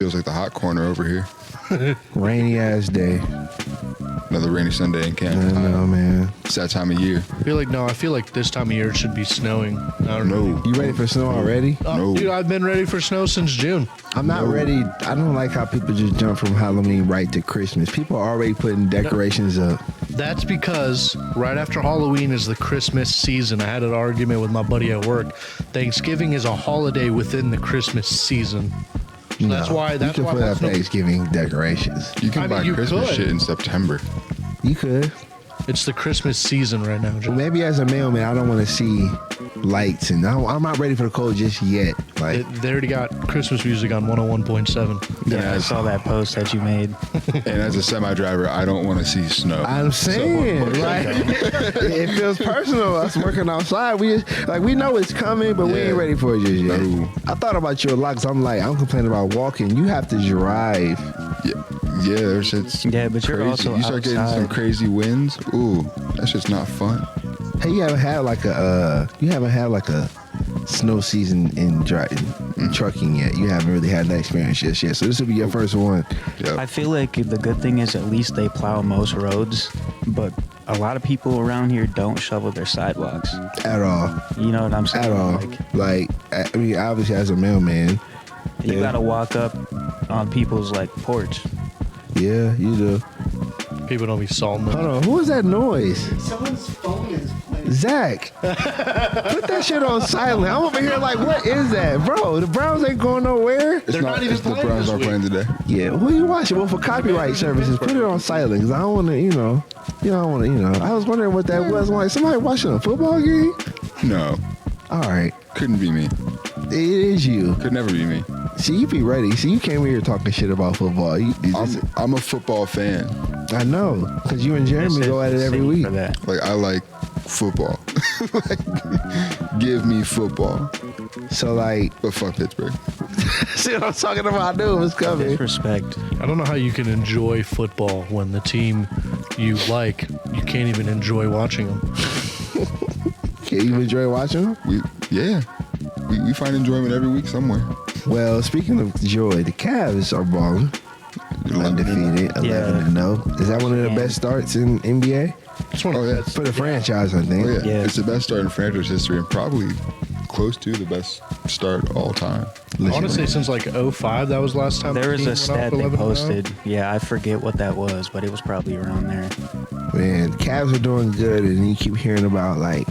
feels like the hot corner over here. Rainy ass day. Another rainy Sunday in Canada. I know, man. It's that time of year. I feel like this time of year it should be snowing. No. You ready for snow already? No. Dude, I've been ready for snow since June. I'm not ready. I don't like how people just jump from Halloween right to Christmas. People are already putting decorations up. That's because right after Halloween is the Christmas season. I had an argument with my buddy at work. Thanksgiving is a holiday within the Christmas season. So that's why. You can put up Thanksgiving decorations. You can buy Christmas could. shit in September. You could. It's the Christmas season right now, John. Maybe as a mailman, I don't want to see lights, and I'm not ready for the cold just yet. Like They already got Christmas music on 101.7. Yeah, I saw that post that you made. And as a semi-driver, I don't want to see snow. I'm saying, right? It feels personal. Us working outside, we know it's coming, but we ain't ready for it just yet. No. I thought about you a lot because I'm complaining about walking. You have to drive. Yeah, there's shit's Yeah, but you're crazy. also You start getting some outside. crazy winds. Ooh, that's just not fun. Hey, you haven't had like a snow season in trucking yet. You haven't really had that experience just yet. So this will be your first one. Yep. I feel like the good thing is at least they plow most roads, but a lot of people around here don't shovel their sidewalks. At all. You know what I'm saying? At all. Like, I mean, obviously as a mailman. You gotta walk up on people's like porch. Yeah, you do. People don't be salting them. Hold on, who is that noise? Someone's phone is playing. Zach, put that shit on silent. I'm over here like, what is that, bro? The Browns ain't going nowhere. It's They're not even it's the playing Browns this are week. playing today. Yeah, who you watching? Well, for copyright services, put it on silent because I don't want to, I don't want to, I was wondering what that was. I'm like, somebody watching a football game? No, All right, couldn't be me. it is you. Could never be me. See, you be ready. See, you came here talking shit about football. I'm a football fan. I know, because you and Jeremy go at it every week. For that. Like, I like football. Like, give me football. So, like, But fuck Pittsburgh. see what I'm talking about? I knew it was coming. Disrespect. I don't know how you can enjoy football when the team you like, you can't even enjoy watching them. Can you enjoy watching them? We find enjoyment every week somewhere. Well, speaking of joy, the Cavs are balling. Undefeated, 11-0. Is that one of the best starts in NBA? It's one of Oh, the yeah. best. For the franchise, I think. Oh yeah. Yeah. It's the best start in franchise history and probably close to the best start of all time. I want to say since like 05, that was last time. There the was team a went stat off they 11-0. posted. Yeah, I forget what that was, but it was probably around there. Man, Cavs are doing good, and you keep hearing about, like,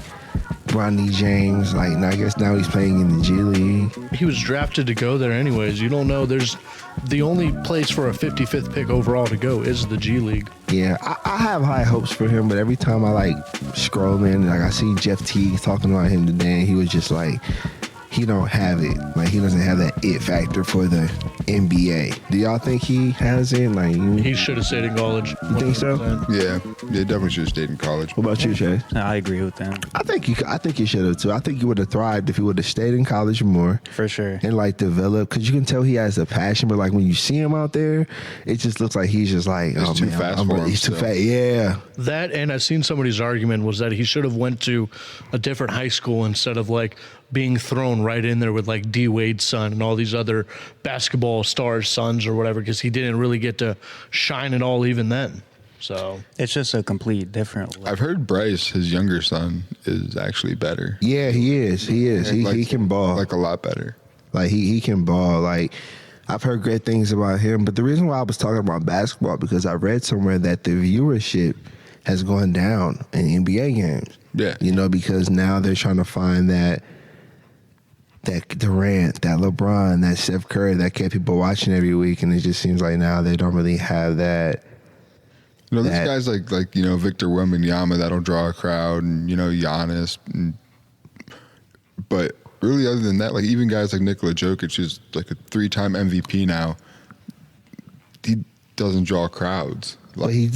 Bronny James. Like, I guess now he's playing in the G League. He was drafted to go there anyways. You don't know. There's the only place for a 55th pick overall to go is the G League. Yeah, I have high hopes for him, but every time I, like, scroll in, like, I see Jeff Teague talking about him today, and he was just like, he don't have it. Like, he doesn't have that it factor for the NBA. Do y'all think he has it? Like, He should have stayed in college. You think so? 100%. Yeah, definitely should have stayed in college. what about you, Chase? I agree with them. I think you should have too. I think you would have thrived if he would have stayed in college more For sure. and like developed, because you can tell he has a passion. But like when you see him out there, it just looks like he's just like, He's oh too man, fast for him he's too still. fast. Yeah, That, and I've seen somebody's argument was that he should have went to a different high school instead of like being thrown right in there with like D Wade's son and all these other basketball stars' sons or whatever, because he didn't really get to shine at all even then. So It's just a complete different level. I've heard Bryce, his younger son, is actually better. yeah, he is. He can ball. Like a lot better. Like he can ball. Like I've heard great things about him. But the reason why I was talking about basketball because I read somewhere that the viewership has gone down in NBA games. Yeah. You know, because now they're trying to find that Durant, that LeBron, that Steph Curry that kept people watching every week, and it just seems like now they don't really have that. You know, these guys like Victor Wembanyama that'll draw a crowd, and Giannis. But really, other than that, like even guys like Nikola Jokic, who's like a 3-time MVP now, he doesn't draw crowds. But he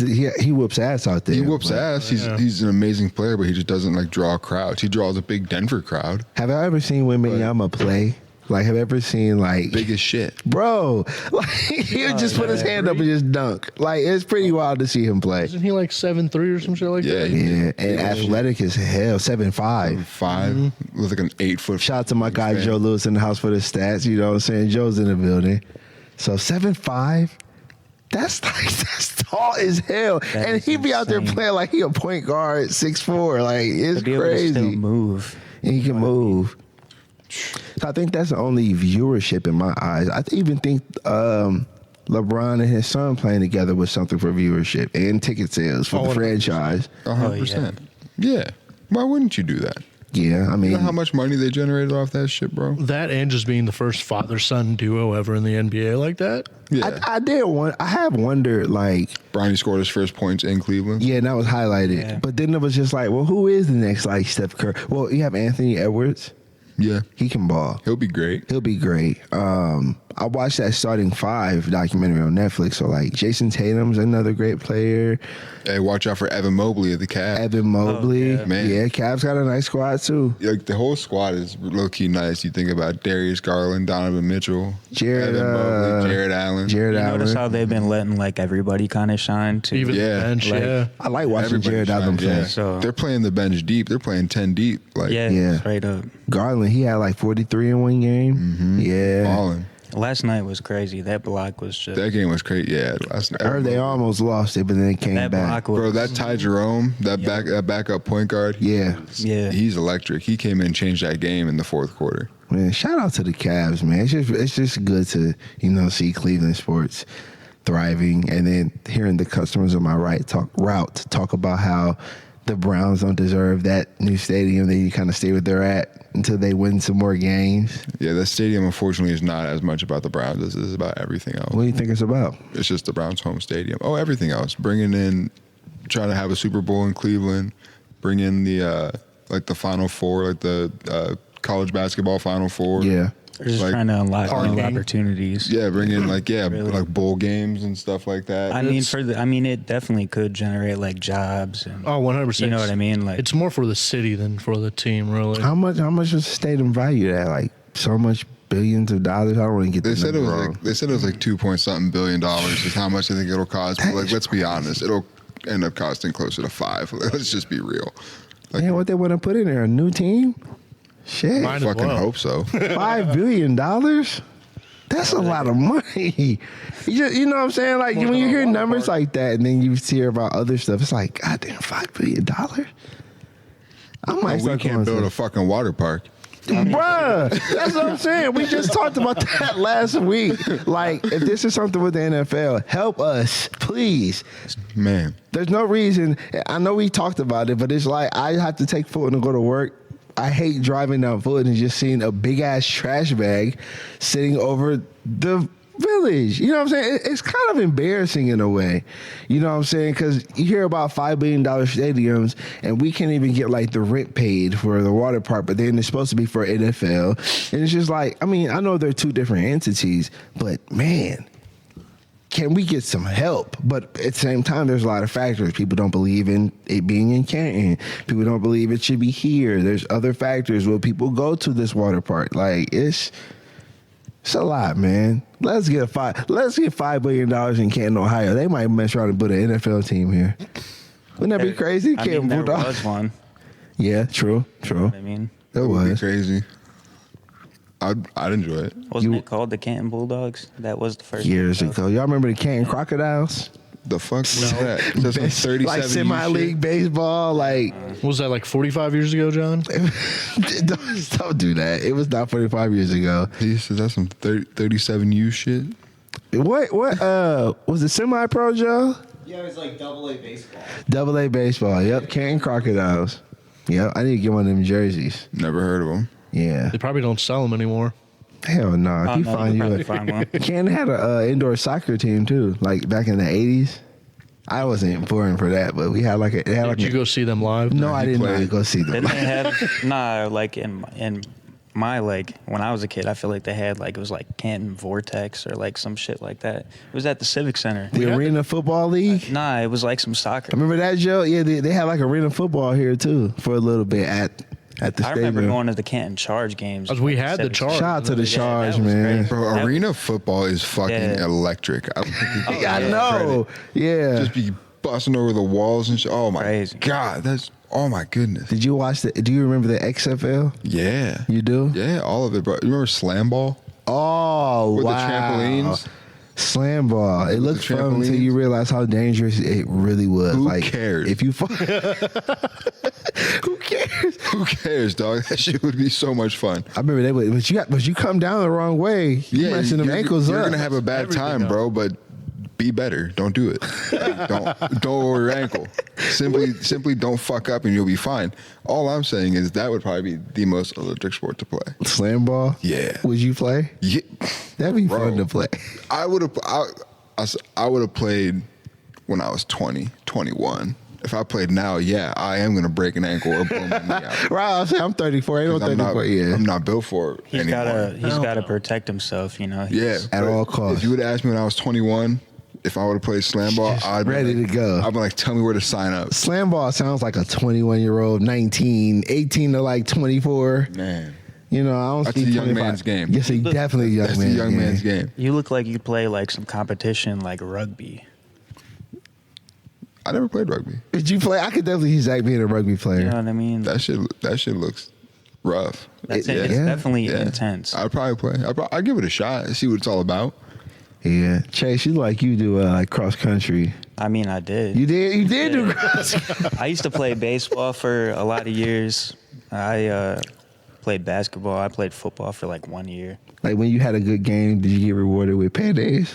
whoops ass out there. He whoops ass. He's an amazing player, but he just doesn't like draw crowds. He draws a big Denver crowd. Have I ever seen Wembanyama play? Like, have you ever seen like Big as shit. bro? Like he'll just put his hand up and just dunk. Like it's pretty wild to see him play. isn't he like 7'3" or some shit like Yeah, that? Yeah, and athletic as hell. 7'5". 5 with like an 8-foot. Shout out to my guy fan. Joe Lewis in the house for the stats. You know what I'm saying? Joe's in the building. So 7'5", that's tall as hell. That And is he be out there insane. playing like he a point guard, 6'4". Like, it's To be able to still crazy. move. And he can move. So I think that's the only viewership in my eyes. I even think LeBron and his son playing together was something for viewership and ticket sales for the 100%. franchise. 100%. Yeah. Why wouldn't you do that? Yeah, I mean, You know how much money they generated off that shit, bro? That and just being the first father-son duo ever in the NBA like that. Yeah. I have wondered, like, Bronny scored his first points in Cleveland. yeah, and that was highlighted. Yeah. But then it was just like, well, who is the next, like, Steph Curry? Well, you have Anthony Edwards. Yeah. He can ball. He'll be great. He'll be great. I watched that Starting Five documentary on Netflix. So, like, Jason Tatum's another great player. Hey, watch out for Evan Mobley of the Cavs. Evan Mobley. yeah. Man. Yeah, Cavs got a nice squad, too. Like, the whole squad is low-key nice. You think about Darius Garland, Donovan Mitchell, Jared, Evan Mobley, Jared Allen. Jared You Allen. notice how they've been letting like everybody kind of shine too. Even Yeah. the bench, Like- yeah. I like watching Everybody Jared Allen shines, play. yeah. So- They're playing the bench deep. They're playing 10 deep. Like, yeah, Yeah. straight up. Garland, he had like 43 in one game. Mm-hmm. Yeah. balling. Last night was crazy. That block was just That game was crazy. Yeah. I heard they almost lost it, but then it came that back. block was Bro, that Ty Jerome, that backup point guard, Yeah. Yeah. he's electric. He came in and changed that game in the fourth quarter. Man, shout out to the Cavs, man. It's just good to, see Cleveland sports thriving, and then hearing the customers on my route talk about how the Browns don't deserve that new stadium. Then you kind of stay where they're at until they win some more games. Yeah, that stadium, unfortunately, is not as much about the Browns as it is about everything else. What do you think it's about? It's just the Browns' home stadium. Oh, everything else. Bringing in, trying to have a Super Bowl in Cleveland. Bring in the Final Four, like the college basketball Final Four. Yeah. they're just like, trying to unlock new parking. opportunities. Yeah, bring in Really? like bowl games and stuff like that. I mean, it definitely could generate like jobs and Oh, 100%. you know what I mean? Like It's more for the city than for the team, really. How much was the stadium valued at? Like so much billions of dollars? I don't want to get They the said it number was wrong. like 2.something billion is how much I think it'll cost. But like, let's be honest, it'll end up costing closer to $5. Let's just be real. Like, Man, what they want to put in there? A new team? Shit. Might as fucking well. hope so. $5 billion? That's a lot of money. You know what I'm saying? Like More when than you a hear water numbers park. like that, and then you hear about other stuff, it's like, goddamn, $5 billion. I might we start can't going build to- a fucking water park. Bruh, that's what I'm saying. We just talked about that last week. Like, if this is something with the NFL, help us, please. Man, There's no reason. I know we talked about it, but it's like I have to take Fulton to go to work. I hate driving down Fulton and just seeing a big ass trash bag sitting over the village. You know what I'm saying? It's kind of embarrassing in a way. You know what I'm saying? Because you hear about $5 billion stadiums, and we can't even get like the rent paid for the water park, but then it's supposed to be for NFL. And it's just like, I mean, I know they're two different entities, but man, can we get some help? But at the same time, there's a lot of factors. People don't believe in it being in Canton. People don't believe it should be here. There's other factors. Will people go to this water park? Like it's a lot, man. Let's get $5 billion in Canton, Ohio. They might mess around and put an NFL team here. Wouldn't that be crazy? I mean, there was one. Yeah, true. I mean, It that would be was. crazy. I'd enjoy it. wasn't it called the Canton Bulldogs? That was the first Years one. ago. Y'all remember the Canton Crocodiles? The fuck was that? That's some 37 Like semi-league baseball, like What was that, like 45 years ago, John? don't do that. It was not 45 years ago. He says that's some 37U shit. What was it semi-pro, Joe? Yeah, it was like AA baseball. Double A baseball. Yep, Canton Crocodiles. Yep, I need to get one of them jerseys. Never heard of him. Yeah. They probably don't sell them anymore. Hell no. Oh, If you no, find you you could probably find one. Canton had a indoor soccer team too, like back in the 80s. I wasn't born for that, but we had like a. It had like Did you a go see them live? no, I he did not played. go see them. Didn't they have like in my like when I was a kid, I feel like they had like it was like Canton Vortex or like some shit like that. It was at the Civic Center. The Arena Football League. Nah, it was like some soccer. Remember that, Joe? Yeah, they had like arena football here too for a little bit at the I stadium. remember going to the Canton Charge games. Because we like, had the Civic Charge. Shout out to the Yeah, Charge, that was man. great. Bro, That- arena football is fucking Yeah. electric. I don't think people I give it know. credit. Yeah. Just be busting over the walls and shit. Oh my Crazy. god, oh my goodness. Did you watch do you remember the XFL? Yeah. You do? Yeah, all of it, bro. You remember Slamball? Oh, With wow. the trampolines? Slamball. It looked fun until trampolines. you realize how dangerous it really was. Who like, cares? If you who cares? Who cares, dog? That shit would be so much fun. I remember they would, but you come down the wrong way. You messing them ankles you're up. gonna have a bad time, bro. But be better. Don't do it. Like, don't over your ankle. Simply don't fuck up, and you'll be fine. All I'm saying is that would probably be the most electric sport to play. Slamball. Yeah. Would you play? Yeah, That'd be Bro. fun to play. I would have. I would have played when I was 20, 21. If I played now, yeah, I am gonna break an ankle or blow my knee out. Right. I'll say I'm 34. Ain't no 34. Yeah. I'm not built for it He's anymore. gotta protect himself, you know. Yeah, At but all costs. If you would have asked me when I was 21, if I would have played Slamball, Just I'd be ready like, to go. I'd be like, tell me where to sign up. Slamball sounds like a 21-year-old, 19, 18 to like 24. Man, You know, I don't that's see a young 25. man's game. Yes, he definitely a young That's man's the young man's game. You look like you'd play like some competition like rugby. I never played rugby. Did you play? I could definitely see Zach being a rugby player. You know what I mean? That shit looks rough. That's it. yeah. It's definitely Yeah. intense. I'd probably play. I'd give it a shot and see what it's all about. Yeah, Chase, you like you do like cross country. I mean, I did. You did do cross. I used to play baseball for a lot of years. I played basketball. I played football for like 1 year. Like when you had a good game, did you get rewarded with paydays?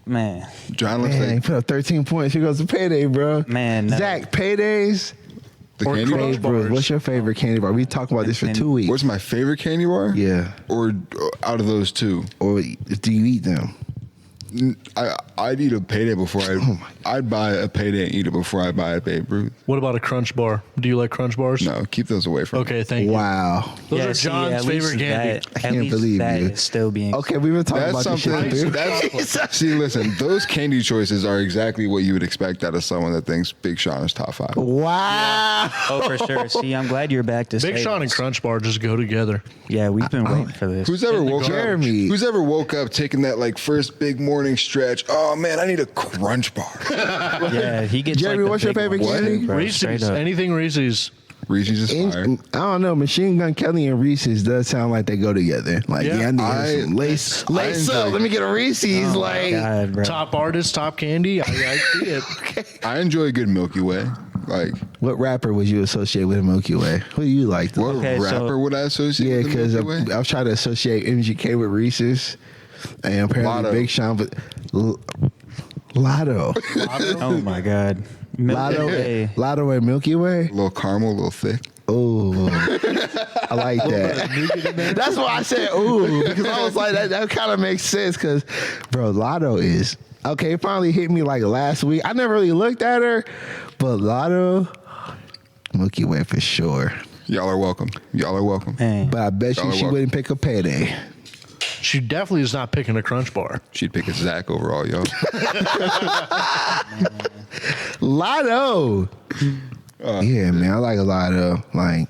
Man, John looks Man, he like put up 13 points. Here goes the payday, bro. Man, no. Zach, paydays. the Or candy bar. Crunch Hey, bro, bars. what's your favorite candy bar? We talked about this for 2 weeks. What's my favorite candy bar? Yeah. Or out of those two, Or do you eat them? I'd eat a payday before Oh I'd buy a payday and eat it before I buy a Babe Ruth. What about a Crunch bar? Do you like Crunch bars? No, keep those away from me. Okay, thank you. Wow. Those Yeah, are see, John's at least favorite candy. that- I at can't least believe that you. is still being. Okay, we've been talking That's about this something. shit. See, listen, those candy choices are exactly what you would expect out of someone that thinks Big Sean is top 5. Wow. Oh, for sure. See, I'm glad you're back to Big say Sean and this. Crunch bar just go together. Yeah, we've been waiting for this. Who's ever woke Jeremy. up? Who's ever woke up taking that like first big morning stretch? Oh man, I need a Crunch bar. Yeah, he gets. Jeremy, like the what's your big favorite ones, candy? bro, straight Reese's. up. Anything Reese's. Reese's is fire. I don't know. Machine Gun Kelly and Reese's does sound like they go together. Like, Yeah. yeah, I need I- some lace I up. enjoy- Let me get a Reese's. Oh, like, God, bro. Top artist, top candy. I see it. I enjoy a good Milky Way. Like, what rapper would you associate with Milky Way? Who do you like? what Okay, so- rapper would I associate Yeah, with the because Milky Way? I was trying to associate MGK with Reese's, and apparently Lotto. Big Sean, but Lotto, Oh my God. Lotto, Lotto and Milky Way. A little caramel, a little thick. Oh, I like that. That's why I said ooh, because I was like, that kind of makes sense. Because, bro, Lotto is okay. It finally hit me like last week. I never really looked at her, but Lotto, Milky Way for sure. Y'all are welcome. Y'all are welcome. Man. But I bet Y'all you are she welcome. wouldn't pick a payday. She definitely is not picking a Crunch bar. She'd pick a Zach overall, yo. Lotto. Yeah, man, I like a Lotto. Like,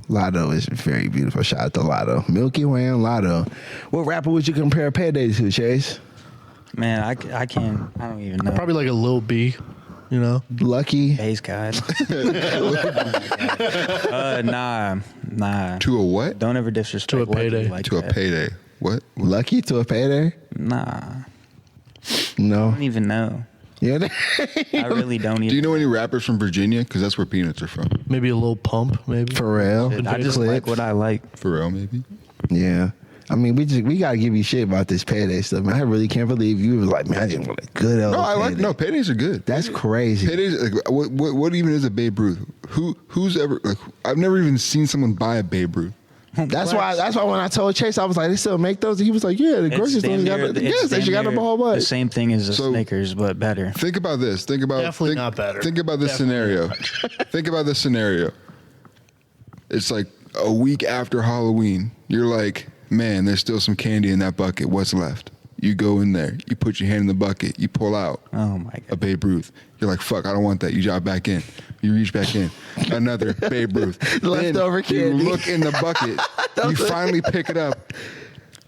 Lotto is very beautiful. Shout out to Lotto. Milky Way and Lotto. What rapper would you compare Payday to, Chase? Man, I can't. I don't even know. Probably like a Lil B, you know? Lucky. Base God. Nah. To a what? Don't ever disrespect To a Lucky payday. like To a that. payday. What? Lucky to a payday? Nah. I No. don't even know. Yeah. I really don't even. Do you know any rappers from Virginia? Because that's where Peanuts are from. Maybe a little pump, maybe. Pharrell. I just Clip. like what I like. Pharrell, maybe. Yeah. I mean, we gotta give you shit about this payday stuff, man. I really can't believe you was like, man, I just want a good old No, I like. payday. No, paydays are good. That's crazy. Paydays. Like, what even is a Babe Ruth? Who's ever? Like, I've never even seen someone buy a Babe Ruth. That's why when I told Chase, I was like, they still make those? And he was like, yeah, the grocery store got damn the near- gas station got damn a whole near bunch. The same thing as a So- Snickers, but better. Think about this. Think about Definitely not better. Think about this Definitely scenario. Think about this scenario. It's like a week after Halloween. You're like, man, there's still some candy in that bucket. What's left? You go in there. You put your hand in the bucket. You pull out Oh my a God. Babe Ruth. You're like, fuck, I don't want that. You drop back in. You reach back in. Another Babe Ruth. Leftover Then you candy. look in the bucket. You finally pick it up.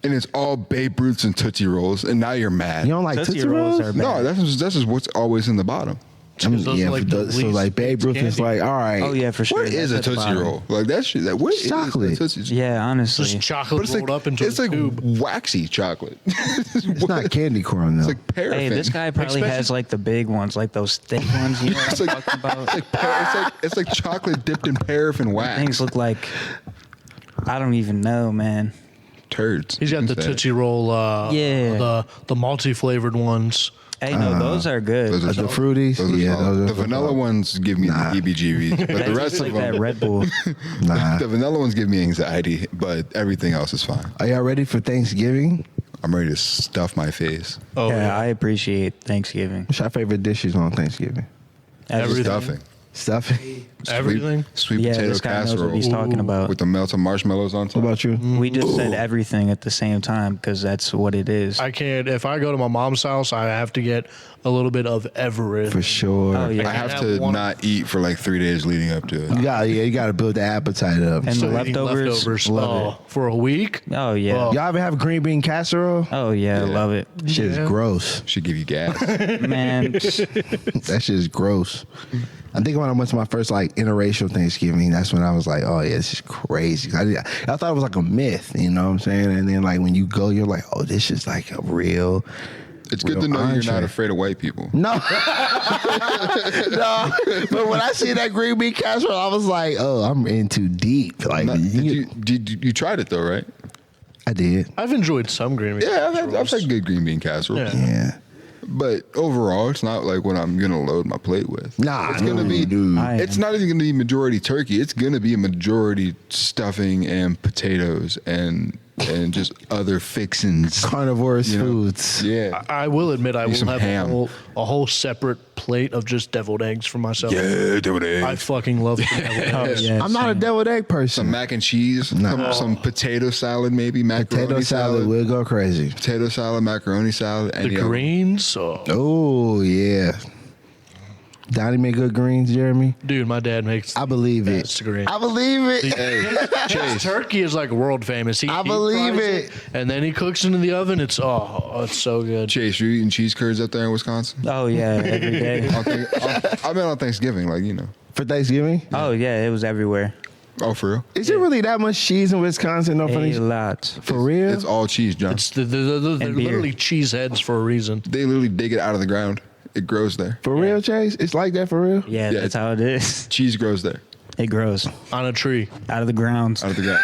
And it's all Babe Ruths and Tootsie Rolls. And now you're mad. You don't like Tootsie Tootsie Rolls Rolls? are bad. No, that's just what's always in the bottom. Those are like the so least like Babe Ruth is candy. like, all right. Oh yeah, for sure. What is a That's at the Tootsie bottom. Roll? Like that shit. What is Chocolate. a Tootsie? Yeah, honestly. Just chocolate rolled up into it's a like tube. waxy chocolate. It's not candy corn though. It's like paraffin. Hey, this guy probably Especially- has like the big ones, like those thick ones. You know what I'm talking about? It's like chocolate dipped in paraffin wax. Things look like I don't even know, man. Turds. He's got the Instead. Tootsie Roll, Yeah. the multi-flavored ones. Hey, no, those are good. Those are the solid. fruities? Those are Yeah, solid. those are The vanilla solid. ones give me Nah. the heebie-jeebies, but That the tastes rest like of them, that Red Bull. Nah. the vanilla ones give me anxiety, but everything else is fine. Are y'all ready for Thanksgiving? I'm ready to stuff my face. Oh, Yeah, I appreciate Thanksgiving. What's your favorite dishes on Thanksgiving? Everything. Stuffing. Stuffing. Everything. Sweet Yeah, potato this guy knows what casserole he's talking about. with the melted marshmallows on top. What about you? We just said everything at the same time because that's what it is. I can't. If I go to my mom's house, I have to get a little bit of everything. For sure. Oh, yeah. I have have to one- not eat for like 3 days leading up to it. You got to build the appetite up. And So the eating leftovers, love for a week. Oh yeah. Oh. Y'all ever have green bean casserole? Oh yeah, I love it. Shit is Yeah. gross. Should give you gas. Man, That shit is gross. I think when I went to my first like interracial Thanksgiving, that's when I was like, oh yeah, this is crazy. I thought it was like a myth, you know what I'm saying? And then like when you go, you're like, oh, this is like a real. It's good real to know you're entree. not afraid of white people. No, no. But when I see that green bean casserole, I was like, oh, I'm in too deep. Like, Did you tried it though, right? I did. I've enjoyed some green bean. Yeah, I've casseroles. had good green bean casserole. Yeah. Yeah. But overall, it's not like what I'm gonna load my plate with. Nah, it's gonna no, be. dude. It's not even gonna be majority turkey. It's gonna be a majority stuffing and potatoes and just other fixins. Carnivorous You know? foods. Yeah. I will admit, I Maybe will some have ham. a whole separate plate of just deviled eggs for myself. Yeah, deviled eggs. I fucking love the deviled eggs. yeah. I'm not a deviled egg person. Some mac and cheese. Nah. Some potato salad, maybe macaroni Potato salad will go crazy. Potato salad, macaroni salad, and The greens, oh, Oh yeah. Donnie make good greens, Jeremy. dude, my dad makes. I believe it. best greens. I believe it. His turkey is like world famous. I believe fries it. and then he cooks it in the oven. It's it's so good. Chase, you eating cheese curds up there in Wisconsin? oh yeah, every day. I mean on Thanksgiving, like For Thanksgiving? Oh yeah, it was everywhere. Oh, for real? Is there really that much cheese in Wisconsin? No funny. A lot. For real? It's all cheese, John. It's they're And beer. literally cheese heads for a reason. They literally dig it out of the ground. It grows there. For real, Chase? It's like that for real? Yeah, Yeah, that's how it is. Cheese grows there, It grows On a tree. out of the ground. out of the ground.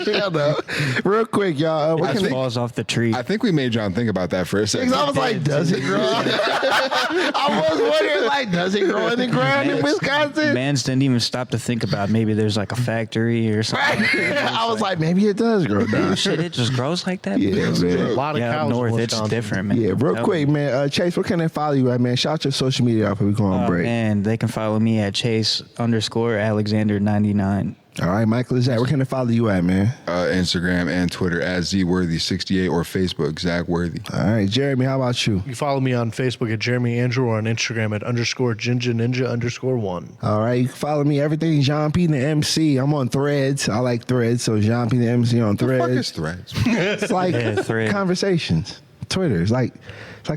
Shut up. Real quick, y'all. What I can think- Falls off the tree. I think we made John think about that for a second. I was like, does it grow? I was wondering, like, does it grow in the ground in Wisconsin? Mans didn't even stop to think about maybe there's like a factory or something. I was like, maybe it does grow down. Shit, it just grows like that. Yeah, A man. lot of Yeah, cows up north in it's Wisconsin. different, man. Yeah, real Oh, quick, man. Chase, where can they follow you at, man? Shout your social media out before we go on break. Man, they can follow me at Chase_Alexander99. All right, Michael, Zach, where can they follow you at, man? Instagram and Twitter at zworthy68 or Facebook Zach Worthy. All right, Jeremy, how about you? You follow me on Facebook at Jeremy Andrew or on Instagram at _Jinja_Ninja_1. All right, you can follow me everything Jean P the MC. I'm on Threads. I like Threads, so Jean P the MC on Fuck is Threads. Threads. It's like Yeah, Threads. conversations. Twitter. It's like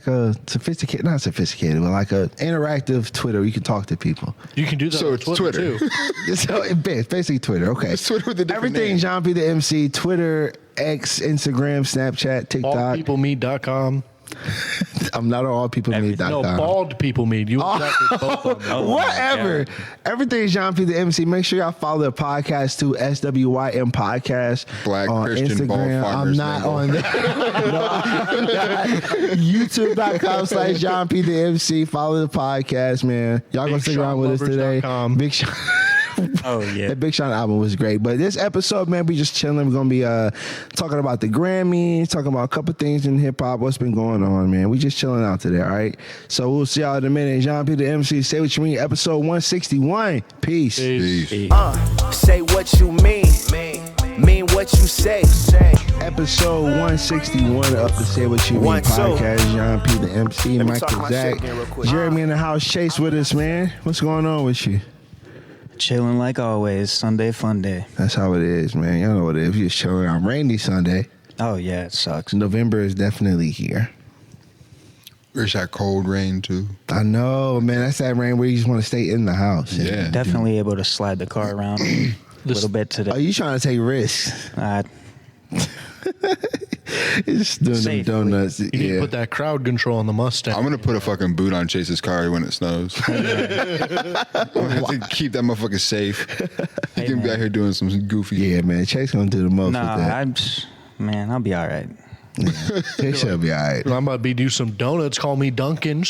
a sophisticated, not sophisticated, but like a interactive Twitter where you can talk to people. You can do that So on it's Twitter, Twitter. too. So it's basically Twitter. Okay. It's Twitter with a different Everything name. Jean P the MC, Twitter, X, Instagram, Snapchat, TikTok. Baldpeoplemeet.com. I'm not on allpeoplemeet.com. No, bald people meet. You exactly both on there. Whatever. Everything Jean P the MC. Make sure y'all follow the podcast too. SWYM Podcast. Black on Christian Bald Instagram. I'm Farmers not Mingle. on there. No, I'm not. YouTube.com/Jean P the MC. Follow the podcast, man. Y'all gonna stick around with us today. BigSeanLovers.com. Big Sean. Oh yeah. That Big Sean album was great. But this episode, man, we just chilling. We're gonna be talking about the Grammys, talking about a couple things in hip hop, what's been going on, man. We just chilling out today, all right? So we'll see y'all in a minute. Jean P the MC, Say What You Mean, episode 161. Peace. Peace. Peace. Say what you mean mean what you say. Episode 161 of the Say What You Mean 1, 2. podcast. Jean P the MC, Let me talk Michael my Zach, shit again real quick. Jeremy in the house, Chase with us, man. What's going on with you? Chilling like always. Sunday fun day. That's how it is, man. Y'all know what it is. We just chilling on rainy Sunday. Oh yeah, it sucks. November is definitely here. There's that cold rain too. I know, man. That's that rain where you just want to stay in the house. Yeah. Definitely able to slide the car around a little bit to Are the. you trying to take risks? Just doing them Safely. donuts. You need to put that crowd control on the Mustang. I'm gonna put a fucking boot on Chase's car when it snows. I'm gonna have to keep that motherfucker safe. He can be out here doing some goofy. Yeah, man. Chase gonna do the most Nah, with that. I'll be all right. He should be all right. I'm about to be do some donuts. Call me Duncan.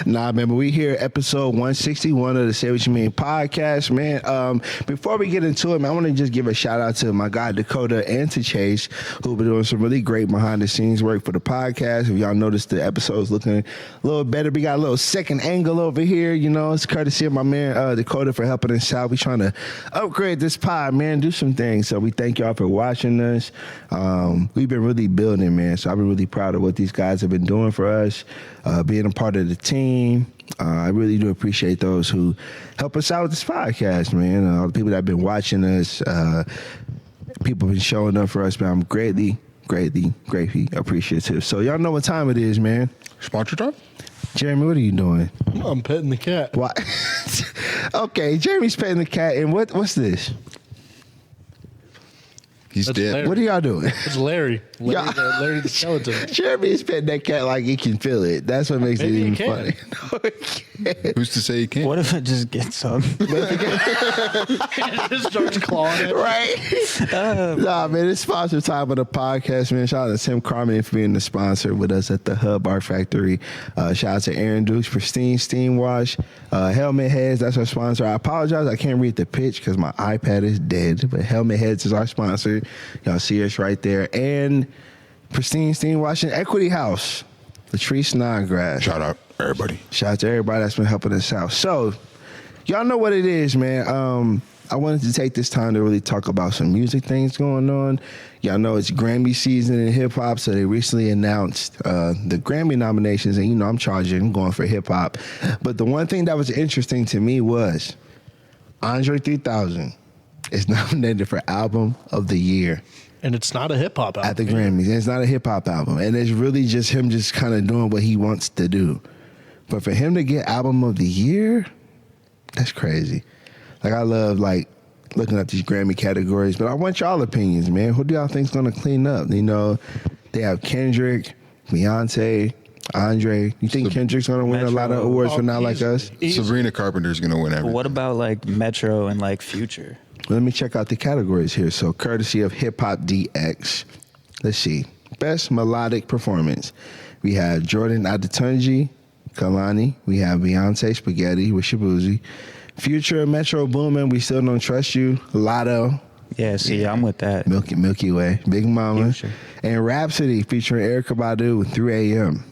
Nah, man, but we here episode 161 of the Say What You Mean podcast, man. Before we get into it, man, I want to just give a shout out to my guy Dakota and to Chase, who've been doing some really great behind the scenes work for the podcast. If y'all noticed, the episode's looking a little better. We got a little second angle over here, you know. It's courtesy of my man Dakota for helping us out. We trying to upgrade this pod, man, do some things. So we thank y'all for watching us. We've been really building, man. So I've been really proud of what these guys have been doing for us, being a part of the team. I really do appreciate those who help us out with this podcast, man. All the people that have been watching us, people have been showing up for us, man. I'm greatly appreciative. So y'all know what time it is, man. Sponsor time? Jeremy, what are you doing? I'm petting the cat. What? Okay, Jeremy's petting the cat. And what's this? He's That's dead. Larry. What are y'all doing? It's Larry. Yeah. Larry the skeleton. Jeremy is petting that cat like he can feel it. That's what makes Maybe it even he can. funny. No, he can't. Who's to say he can't? What if it just gets up? It just starts clawing it. Right? Nah, man, it's sponsor time of the podcast, man. Shout out to Tim Carmen for being the sponsor with us at the Hub Art Factory. Shout out to Aaron Dukes, Pristine Steam Wash. Helmet Heads, that's our sponsor. I apologize, I can't read the pitch because my iPad is dead, but Helmet Heads is our sponsor. Y'all see us right there. And Pristine Steam Wash and Equity House, Latrice Snodgrass. Shout out everybody. Shout out to everybody that's been helping us out. So, y'all know what it is, man. I wanted to take this time to really talk about some music things going on. Y'all know it's Grammy season in hip hop, so they recently announced the Grammy nominations, and you know I'm going for hip hop. But the one thing that was interesting to me was Andre 3000 is nominated for Album of the Year And it's not a hip hop album. at the Grammys. And it's not a hip hop album, and it's really just him just kind of doing what he wants to do. But for him to get Album of the Year, that's crazy. Like, I love, like, looking up these Grammy categories, but I want y'all opinions, man. Who do y'all think's going to clean up? You know, they have Kendrick, Beyonce, Andre. You think Kendrick's going to win a lot of awards for Not Like Us? Sabrina Carpenter's gonna win everything. What about like Metro and like Future? Let me check out the categories here. So, courtesy of Hip Hop DX. Let's see. Best melodic performance. We have Jordan Adetunji, Kalani. We have Beyonce, Spaghetti with Shabuzi. Future, Metro Boomin, We Still Don't Trust You. Lotto, Yeah, see, I'm with that. Milky Way. Big Mama. Future. And Rhapsody featuring Erykah Badu with 3 a.m.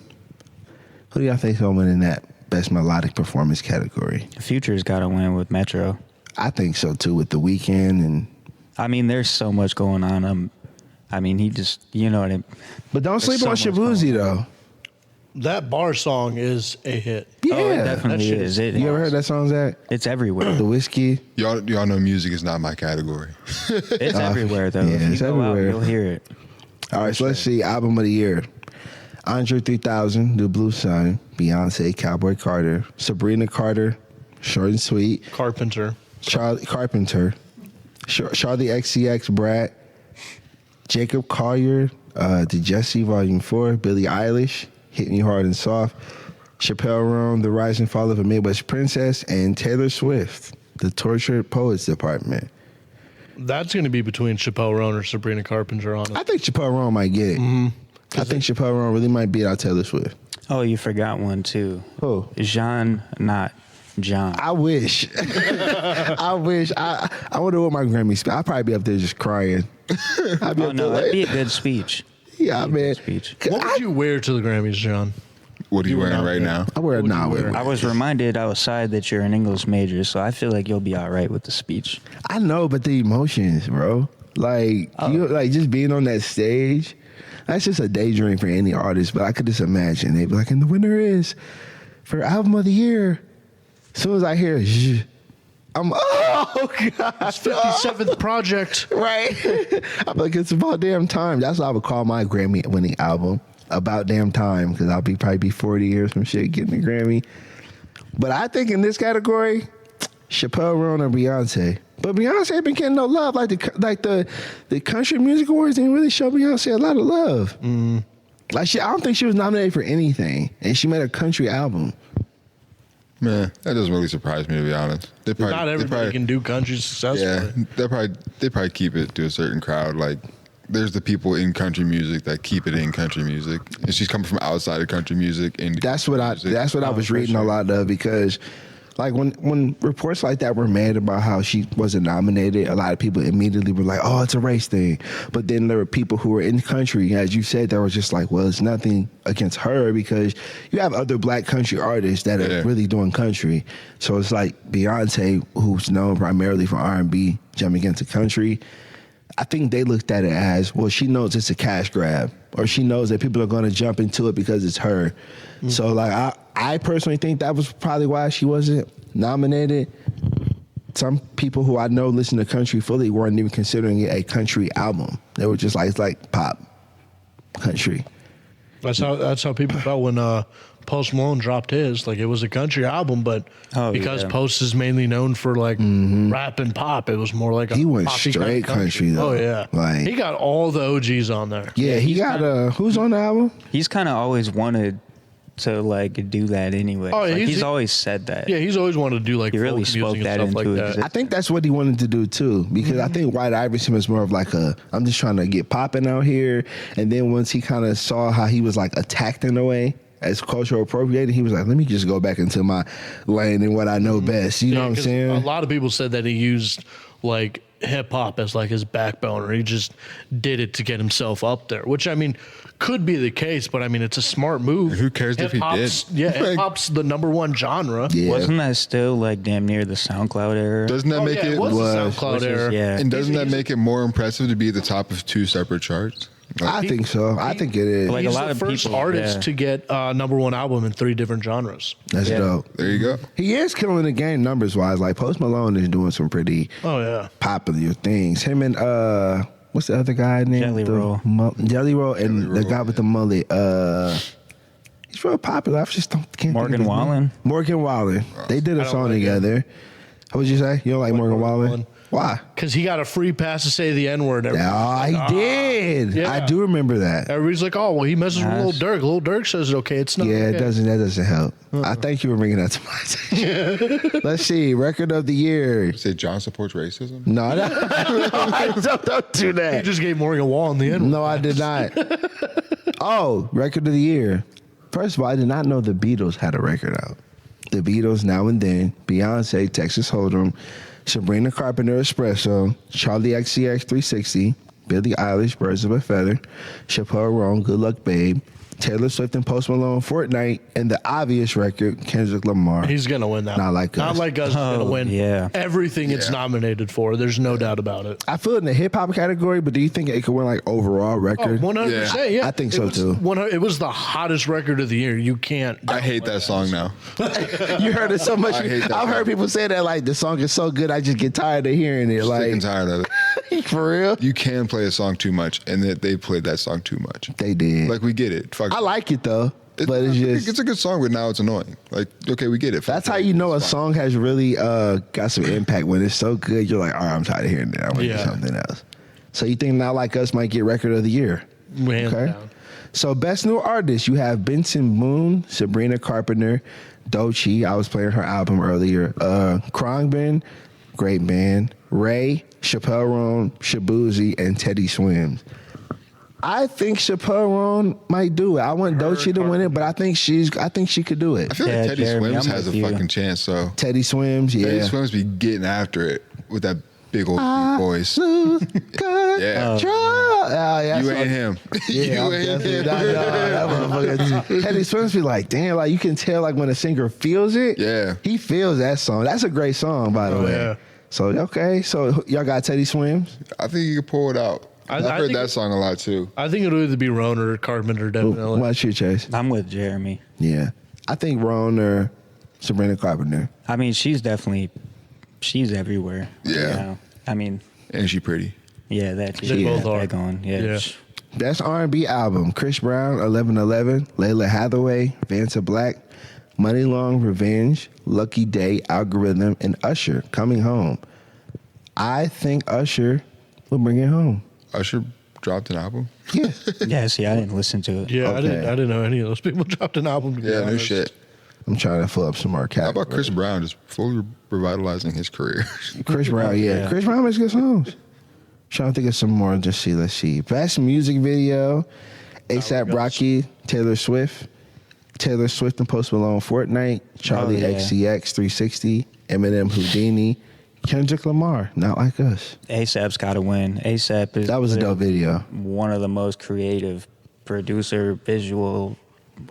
Who do y'all think's going to win in that best melodic performance category? Future's got to win with Metro. I think so, too, with The Weeknd. And I mean, there's so much going on. I mean, he just, you know what I mean? But don't sleep so on much Shabuzi, going though. That bar song is a hit. Yeah. Oh, it that definitely shit is. is- It, You ever heard that song, Zach? It's everywhere. The Whiskey? Y'all know music is not my category. It's everywhere, though. yeah, If you it's go out, everywhere. you'll hear it. All right, so let's see. Album of the Year. Andre 3000, The Blue Sun. Beyonce, Cowboy Carter. Sabrina Carter, Short and Sweet. Carpenter. Charlie Carpenter. Charlie XCX, Brad. Jacob Collier, The Jesse, Volume 4. Billie Eilish, Hit Me Hard and Soft. Chappelle Roan, The Rise and Fall of a Midwest Princess. And Taylor Swift, The Tortured Poets Department. That's going to be between Chappelle Roan or Sabrina Carpenter, honestly. I think Chappelle Roan might get it. I think Chappelle Roan really might beat out Taylor Swift. Oh, you forgot one, too. Who? Jean, not John. I wish. I wish. I wonder what my Grammy speech. I'd probably be up there just crying. I'd be Oh, up no, there that'd be a like, good speech. yeah, man. Speech. What would you wear to the Grammys, John? What are you You were wearing not right there. now? I wear a What would you nah. wear? I was reminded outside that you're an English major, so I feel like you'll be all right with the speech. I know, but the emotions, bro. Like you, like just being on that stage. That's just a daydream for any artist. But I could just imagine they'd be like, and the winner is for Album of the Year. As soon as I hear, zh, I'm oh god, 57th project. right? I'm like, it's about damn time. That's what I would call my Grammy winning album about damn time because I'll probably be 40 years from shit getting a Grammy. But I think in this category, Chappelle Roan or Beyonce. But Beyonce ain't been getting no love. Like the Country Music Awards didn't really show Beyonce a lot of love. Like I don't think she was nominated for anything, and she made a country album. Man, that doesn't really surprise me, to be honest. Not everybody can do country successfully. Yeah, they probably keep it to a certain crowd. Like, there's the people in country music that keep it in country music, and she's coming from outside of country music. And That's what I was reading a lot of, because like when reports like that were made about how she wasn't nominated, a lot of people immediately were like, oh, it's a race thing. But then there were people who were in the country, as you said, that were just like, well, it's nothing against her, because you have other black country artists that are really doing country. So it's like Beyonce, who's known primarily for R&B, jumping into country. I think they looked at it as, well, she knows it's a cash grab, or she knows that people are going to jump into it because it's her. So like I personally think that was probably why she wasn't nominated. Some people who I know listen to country fully weren't even considering it a country album. They were just like, it's like pop country. That's how people felt when Post Malone dropped his. Like, it was a country album, but because Post is mainly known for like rap and pop, it was more like he went poppy straight kind of country though. Oh yeah, like he got all the OGs on there. Yeah, he got who's on the album? He's kind of always wanted to like do that anyway. Oh, Like, he's always said that. Yeah, he's always wanted to do like He really folk spoke music that and stuff like into that. existence. I think that's what he wanted to do too, because I think White Iverson was more of like I'm just trying to get popping out here. And then once he kind of saw how he was like attacked in a way as cultural appropriated, he was like, let me just go back into my lane and what I know best. You know what I'm 'cause saying? A lot of people said that he used like hip hop as like his backbone, or he just did it to get himself up there, which I mean could be the case, but I mean it's a smart move. Who cares if he did? Yeah, hip hop's the #1 genre. Yeah. Wasn't that still like damn near the SoundCloud era? doesn't that make it was the SoundCloud Which is- era. yeah. and doesn't that make it more impressive to be at the top of 2 separate charts? I think so. I think it is. Like, He's a lot the of first people, artist yeah. to get #1 album in 3 different genres. That's dope. There you go. He is killing the game numbers wise. Like Post Malone is doing some pretty Oh yeah. popular things. Him and what's the other guy named? Jelly Roll. Jelly Roll and Jelly the Roll. guy with the mullet. He's real popular. I just can't think of Morgan his name. Wallen? Morgan Wallen. They did a I don't song like together. What would you say? You don't like Morgan Morgan Wallen? Wallen. Why? Because he got a free pass to say the N-word. Oh, he did. yeah. I do remember that. Everybody's like, oh, well, he messes with Lil Durk. Lil Durk says it okay. It's not Yeah, okay. it doesn't. That doesn't help. I thank you for bringing that to my attention. Let's see. Record of the year. Say John supports racism? No, don't do He that. just gave Morgan Wallen the N-word. No, I did not. Oh, record of the year. First of all, I did not know the Beatles had a record out. The Beatles, Now and Then, Beyonce, Texas Hold'em, Sabrina Carpenter, Espresso, Charlie XCX 360, Billie Eilish, Birds of a Feather, Chappelle Roan, Good Luck Babe, Taylor Swift and Post Malone, Fortnite, and the obvious record, Kendrick Lamar. He's going to win that. Not like us. Not like us. He's going to win yeah. everything it's nominated for. There's no doubt about it. I feel it in the hip hop category, but do you think it could win like overall Oh, record? 100%. Yeah. I think It so was too. It was the hottest record of the year. You can't. I hate that song now. You heard it so much. I hate that I've heard song. people say that like the song is so good, I just get tired of hearing it. Sick and Like tired of it. for real, You can play a song too much, and that they played that song too much. they did. Like, we get it. Fuck. I like it though, but it's just it's a good song, but now it's annoying. Like, okay, we get it. that's how you know a song has really got some impact when it's so good. You're like, all right, I'm tired of hearing it. I want to hear something else. So you think Not Like Us might get record of the year? Hands Okay. down. So best new artist, you have Benson Boone, Sabrina Carpenter, Doechii. I was playing her album earlier. Khruangbin, great band. Ray, Chappelle Roan, Shabuzi, and Teddy Swims. I think Chappelle Roan might do it. I want Doechii to win it, but I think she could do I it. feel Yeah, like Teddy Jeremy, Swims I'm has a with you. fucking chance. So Teddy Swims, yeah. Teddy Swims be getting after it with that big old I deep voice. lose Yeah. control. Oh, yeah, You so- ain't him. Yeah, You I'm ain't definitely him. not. That motherfucker. Teddy Swims be like, damn, like you can tell like when a singer feels it. Yeah. He feels that song. That's a great song, by the way. yeah. So, okay. So, y'all got Teddy Swims? I think you could pull it out. I I've heard think that song a lot too. I think it'll either be Roan or Carpenter, What definitely. about you, Chase? I'm with Jeremy. Yeah. I think Roan or Sabrina Carpenter. I mean, she's everywhere. Yeah. You know? I mean, And she pretty. yeah, that They she both got are. that going. Yeah. Yeah. Best R&B album: Chris Brown, 1111, Layla Hathaway, Vanta Black, Money Long, Revenge, Lucky Day, Algorithm, and Usher, Coming Home. I think Usher will bring it home. Usher dropped an album. Yeah. Yeah, see, I didn't listen to it. Yeah, Okay. I didn't know any of those people dropped an album. To be Yeah, no honest. shit. I'm trying to fill up some more How categories. about Chris Brown just fully revitalizing his career? Chris Brown, yeah. Yeah. Chris Brown makes good songs. Trying to think of some more. Let's see. Best music video: ASAP Rocky, Taylor Swift and Post Malone, Fortnite, Charlie yeah. XCX, 360, Eminem, Houdini, Kendrick Lamar, Not Like Us. ASAP's got to win. ASAP is That was a dope video. one of the most creative producer, visual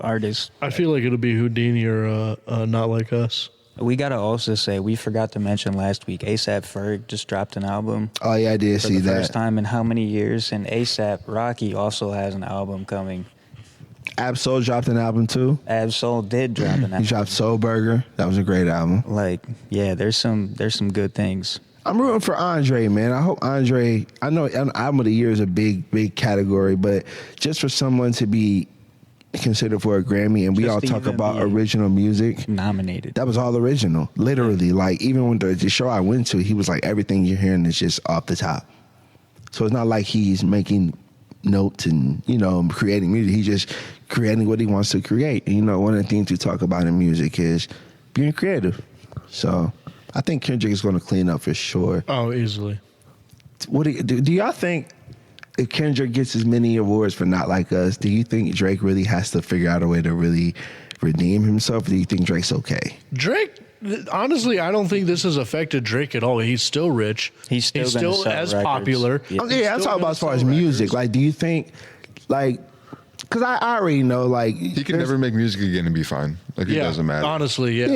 artists. I feel like it'll be Houdini or Not Like Us. We got to also say, we forgot to mention last week, ASAP Ferg just dropped an album Oh yeah, I did for see the that. first time in how many years? And ASAP Rocky also has an album coming. Absol dropped an album too. Absol did drop an He album. dropped Soul Burger. That was a great album. Like, yeah, there's some good things. I'm rooting for Andre, man. I hope Andre. I know album of the year is a big category, but just for someone to be considered for a Grammy, and we Just all to talk even about be original music. Nominated. That was all original, literally. Like even when the show I went to, he was like, everything you're hearing is just off the top. So it's not like he's making notes and creating music. He's just creating what he wants to create. And one of the things we talk about in music is being creative. So I think Kendrick is going to clean up for sure. Oh, easily. What do y'all think? If Kendrick gets as many awards for Not Like Us, do you think Drake really has to figure out a way to really redeem himself? Or do you think Drake's okay? Drake, honestly, I don't think this has affected Drake at all. He's still rich. He's still gonna sell as records. popular. Yeah. I'm talking about as far as music. Like, do you think, because I already know, He can never make music again and be fine. Like, it doesn't matter. Honestly, yeah.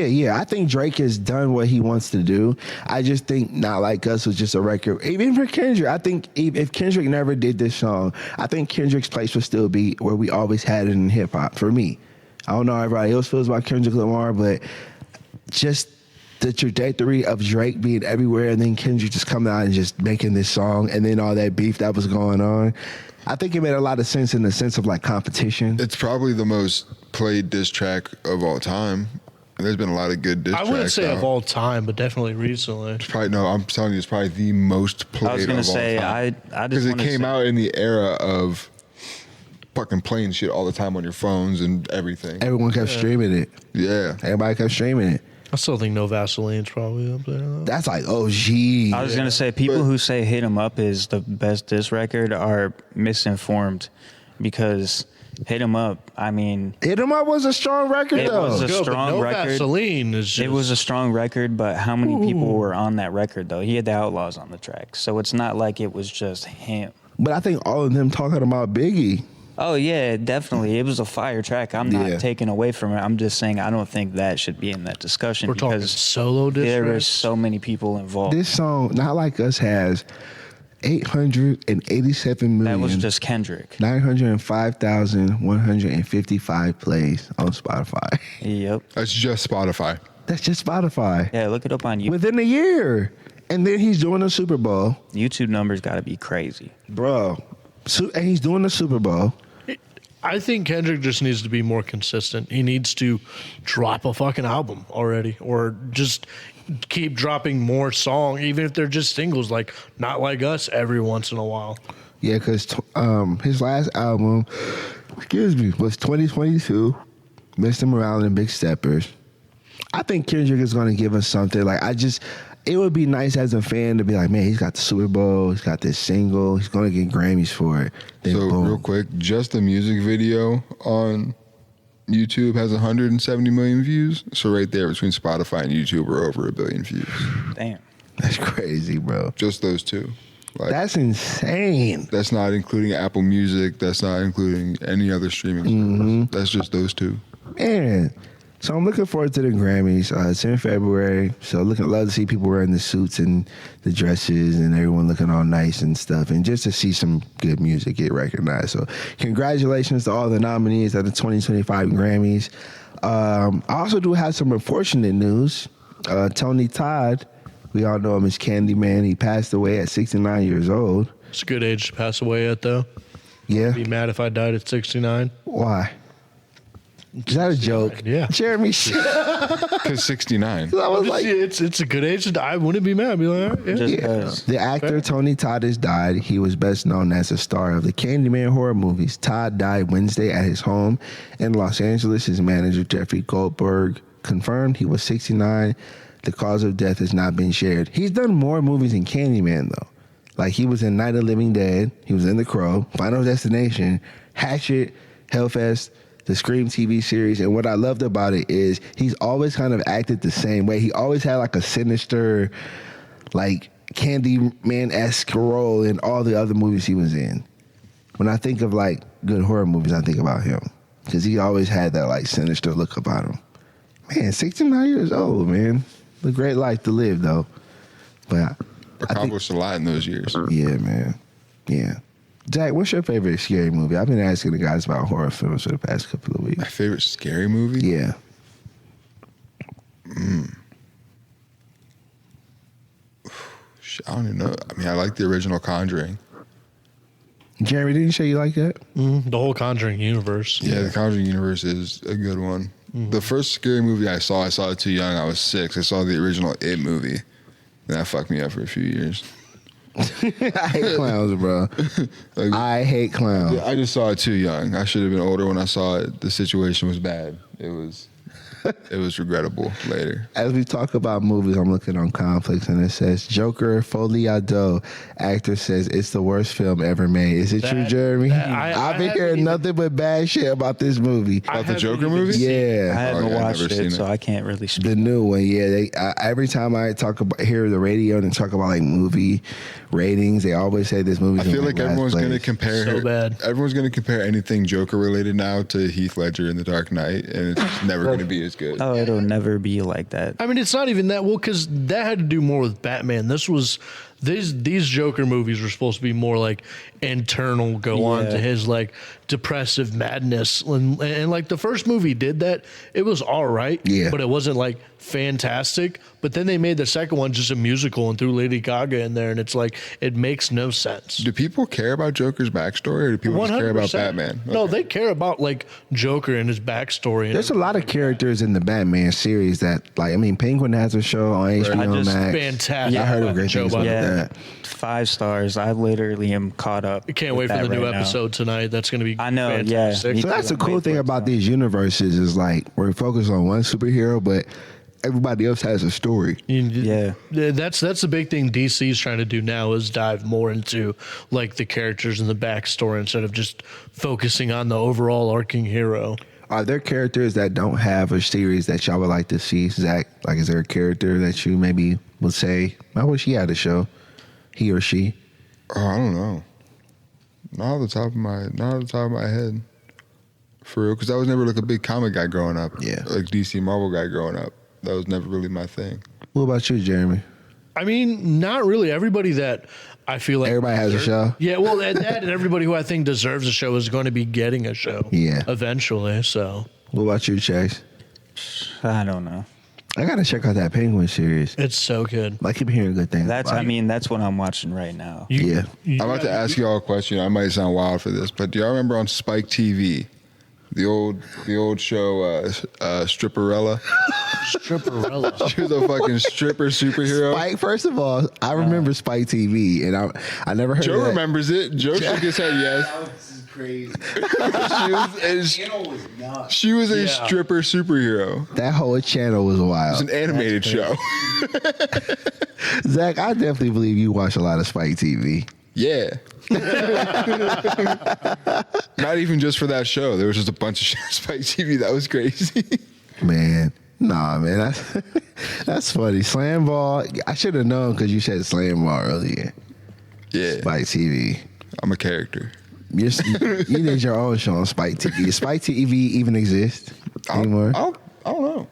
Yeah. I think Drake has done what he wants to do. I just think Not Like Us was just a record. Even for Kendrick, I think if Kendrick never did this song, I think Kendrick's place would still be where we always had it in hip hop. For me, I don't know how everybody else feels about Kendrick Lamar, but just the trajectory of Drake being everywhere and then Kendrick just coming out and just making this song and then all that beef that was going on. I think it made a lot of sense in the sense of competition. It's probably the most played diss track of all time. And there's been a lot of good diss I tracks. wouldn't say out. of all time, but definitely recently. It's probably, no, I'm telling you, it's probably the most played I was gonna of all say, time. I just Because it wanna came say- out in the era of fucking playing shit all the time on your phones and everything. Everyone kept streaming it. Yeah. Everybody kept streaming it. I still think No Vaseline's probably up there, though. That's like OG. I was gonna say, people who say "Hit 'Em Up" is the best diss record are misinformed, because "Hit 'Em Up," I mean, Hit 'Em Up was a strong record, It though. was a Good, but strong No record. Vaseline is just, it was a strong record, but how many people were on that record though? He had the Outlaws on the track, so it's not like it was just him. But I think all of them talking about Biggie. Oh yeah, definitely, it was a fire track. I'm not Yeah. taking away from it. I'm just saying I don't think that should be in that discussion, we're talking because solo diss there are tracks. so many people involved. This song, Not Like Us, has 887 million. That was just Kendrick. 905,155 plays on Spotify. Yep. That's just Spotify. That's just Spotify. Yeah, look it up on YouTube. Within a year. And then he's doing the Super Bowl. YouTube numbers got to be crazy. Bro. And he's doing the Super Bowl. I think Kendrick just needs to be more consistent. He needs to drop a fucking album already, or just keep dropping more songs, even if they're just singles, like Not Like Us every once in a while. Yeah, because his last album, was 2022. Mr. Morale and Big Steppers. I think Kendrick is going to give us something. It would be nice as a fan to be like, man, he's got the Super Bowl, he's got this single, he's going to get Grammys for it. Then So boom. real quick, just the music video on YouTube has 170 million views. So right there between Spotify and YouTube, we're over 1 billion views. Damn. That's crazy, bro. Just those two. That's insane. That's not including Apple Music. That's not including any other streaming service. That's just those two. Man. So I'm looking forward to the Grammys. It's in February. So love to see people wearing the suits and the dresses and everyone looking all nice and stuff. And just to see some good music get recognized. So congratulations to all the nominees at the 2025 Grammys. I also do have some unfortunate news. Tony Todd, we all know him as Candyman. He passed away at 69 years old. It's a good age to pass away at, though. Yeah. Be mad if I died at 69. Why? Is that a joke? Yeah. Jeremy, shit. Because 69. I was like, It's a good age to die. I wouldn't be mad. I'd be like, all right, yeah. Just yeah. 'cause. The actor Tony Todd has died. He was best known as a star of the Candyman horror movies. Todd died Wednesday at his home in Los Angeles. His manager, Jeffrey Goldberg, confirmed he was 69. The cause of death has not been shared. He's done more movies than Candyman, though. Like, he was in Night of the Living Dead. He was in The Crow, Final Destination, Hatchet, Hellfest, the Scream TV series. And what I loved about it is he's always kind of acted the same way. He always had like a sinister, like Candyman-esque role in all the other movies he was in. When I think of like good horror movies, I think about him because he always had that like sinister look about him. Man, 69 years old, man. A great life to live, though. But I think, Accomplished a lot in those years. yeah, man. Yeah. Jack, what's your favorite scary movie? I've been asking the guys about horror films for the past couple of My weeks. favorite scary movie? Yeah. I don't even know. I mean, I like the original Conjuring. Jeremy, didn't you say you like that? The whole Conjuring universe. Yeah, the Conjuring universe is a good one. The first scary movie I saw it too young. I was 6. I saw the original It movie. And that fucked me up for a few years. I hate clowns, bro. Like, I hate clowns. I just saw it too young. I should have been older when I saw it. The situation was bad. It was regrettable later. As we talk about movies, I'm looking on Conflicts and it says Joker Foliado actor says it's the worst film ever made. Is it true, Jeremy? I've been hearing nothing but bad shit about this movie. About the Joker movie? I Yeah, haven't I've watched never seen it, so I can't really the speak. new one. Yeah, every time I hear the radio and talk about like movie ratings, they always say this movie. I feel like everyone's going to compare So bad. Everyone's going to compare anything Joker related now to Heath Ledger in The Dark Knight, and it's never going to be as good. Oh, it'll never be like that. I mean, it's not even that. Well, because that had to do more with Batman. These Joker movies were supposed to be more like internal, go on to his like depressive madness. And like the first movie did that. It was all right. Yeah. But it wasn't like fantastic. But then they made the second one just a musical and threw Lady Gaga in there. And it's like, it makes no sense. Do people care about Joker's backstory, or do people just care about 100%. Batman? No, Okay. they care about like Joker and his backstory. And There's a lot of characters in the Batman series that, like, I mean, Penguin has a show on HBO I just- Max. fantastic. I heard of great show things about about it. that. 5 stars. I literally am caught up. I can't with wait for that the new right now. episode tonight. That's going to be I know, yeah. fantastic. Me So too. that's the I'm cool waiting thing for it about to these universes is like we're focused on one superhero, but everybody else has a story. Yeah. That's the big thing DC's trying to do now is dive more into like the characters and the backstory instead of just focusing on the overall arcing hero. Are there characters that don't have a series that y'all would like to see? Zach, like, is there a character that you maybe would say, I wish he had a show, he or she? Oh, I don't know. Not off the top of my head. For real, because I was never like a big comic guy growing up. Yeah. Like DC Marvel guy growing up. That was never really my thing. What about you, Jeremy? I mean, not really. Everybody that I feel like Everybody has a show? Yeah, well, that and everybody who I think deserves a show is going to be getting a show. Yeah. Eventually, so What about you, Chase? I don't know. I gotta check out that Penguin series. it's so good. I keep hearing good things. That's about I mean, that's what I'm watching right now. yeah. I'm about to ask you all a question. I might sound wild for this, but do y'all remember on Spike TV, the old show Stripperella? Stripperella. She was a fucking stripper superhero. Spike, first of all, I remember Spike TV, and I never heard Joe of that. remembers it. Joe shook his head yes. This is crazy. Channel was nuts. She was a Yeah. stripper superhero. That whole channel was It was wild. an animated show. Zach, I definitely believe you watch a lot of Spike TV. Yeah. Not even just for that show. There was just a bunch of shit on Spike TV that was crazy. Man, nah, man, that's funny. Slamball, I should have known because you said Slamball earlier. Yeah. Spike TV. I'm a character. You did your own show on Spike TV. Does Spike TV even exist anymore? I don't know.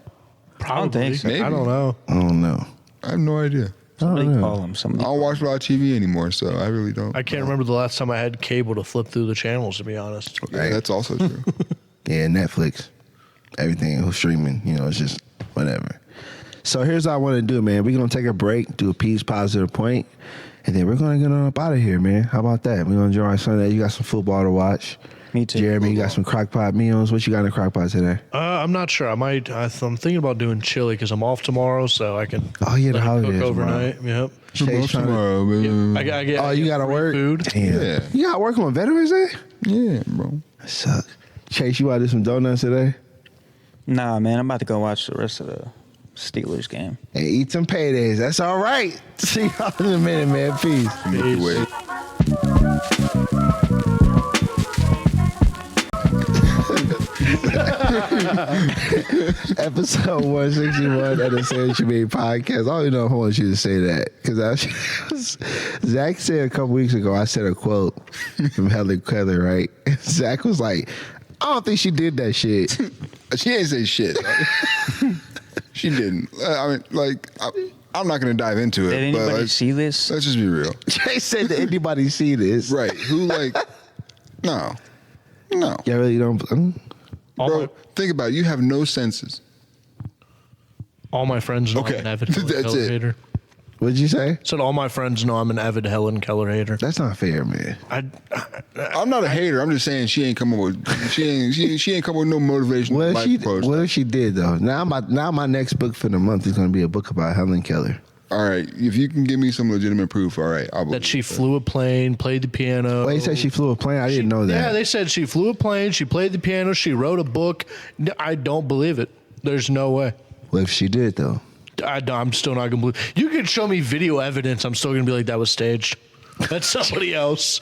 Probably. think so. Maybe. I don't know. I don't know. I have no idea. Somebody know. call him. I Somebody. don't watch a lot of TV anymore, so I really don't. I can't remember the last time I had cable to flip through the channels, to be honest. Yeah, that's also true. Yeah, Netflix. Everything was streaming, it's just whatever. So here's what I want to do, man. We're going to take a break, do a P's positive point, And then we're going to get on up out of here, man. How about that? We're going to enjoy our Sunday. You got some football to watch. Me too. Jeremy, you got some crockpot meals. What you got in the crockpot today? I'm not sure. I'm thinking about doing chili because I'm off tomorrow, so I can. Oh, yeah, the let it holidays cook overnight. Yep. Shay's trying to- Tomorrow, man. I get. Oh, you got to work? food. Damn. Yeah. You got to work on Veterans Day? Yeah, bro. That sucks. Chase, you want to do some donuts today? Nah, man, I'm about to go watch the rest of the Steelers game. And eat some paydays. That's all right. See y'all in a minute, man. Peace. Milky Way. Episode 161 of the Say What You Mean podcast. I don't even know if I want you to say that. Because Zach said a couple weeks ago, I said a quote from Helen Keller, right? Zach was like, I don't think she did that shit. She ain't say shit. She didn't. I mean, like, I'm not going to dive into it. Did but anybody let's, see this? let's just be real. Jay said, did anybody see this? Right. Who, like, no. No. Yeah, really don't. Bro, think about it. You have no senses. All my friends know Okay. I'm an avid Helen That's Keller it. hater. What'd you say? Said all my friends know I'm an avid Helen Keller hater. That's not fair, man. I'm not a hater. I'm just saying she ain't come up with she ain't come up with no motivation. What life if quotes. what if she did though? Now my next book for the month is going to be a book about Helen Keller. All right, if you can give me some legitimate proof, all right, I'll believe That she it. flew a plane, played the piano. Wait, you said she flew a plane? I didn't know that. Yeah, they said she flew a plane, she played the piano, she wrote a book. I don't believe it. There's no way. What if she did though? I'm still not gonna believe. You can show me video evidence. I'm still gonna be like that was staged. That's somebody else.